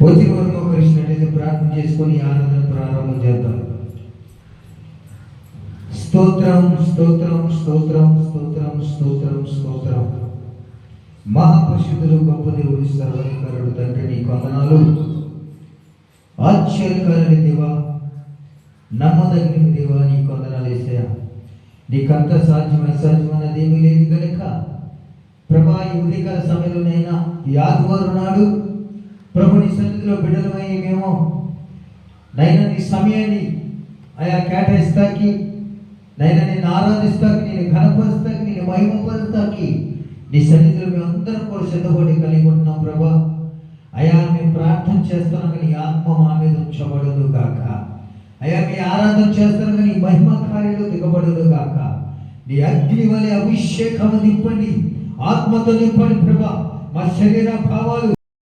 వచ్చిన వరకు కలిసినట్లయితే ప్రార్థన చేసుకొని ఆరాధన ప్రారంభం చేద్దాం. స్తోత్రం స్తోత్రం స్తోత్రం స్తోత్రం స్తోత్రం స్తోత్రం. మహాపరిశుద్ధుడు, గొప్ప దేవుడు, సర్వాధికారుడు తండ్రి, నీకు వందనాలు. ఆశ్చర్యకారుని దేవా, నమ్మదగిన దేవా, నీకు వందనాలు యేసయ్యా. నీకంత సాధ్యమైనది ఏమీ లేదు కనుక ప్రభా, ఈ ఉదయకాల సమయంలోనైనా ఈ ఆదివారం నాడు ప్రభు నీ సన్నిధిలో బిడ్డలమై మేము నైనా నీ సమయాన్ని ఆయా కేటాయిస్తాకి, నైనా నేను ఆరాధిస్తాకి, నేను ఘనపరుస్తాకి, నేను మహిమపరుస్తాకి నీ సన్నిధిలో మేము అందరం కూడా సిద్ధపడి కలిగి ఉంటున్నాం ప్రభా. అయా మేము ప్రార్థన చేస్తున్నాం కానీ ఆత్మ మా మీద ఉంచబడదు గాక. అయా మీ ఆరాధన చేస్తాను కానీ మహిమ కార్యాలు దిగబడదు గాక. నీ అగ్ని వలె అభిషేకం నింపండి, ఆత్మతో నింపండి ప్రభా. మా శరీర భావాలు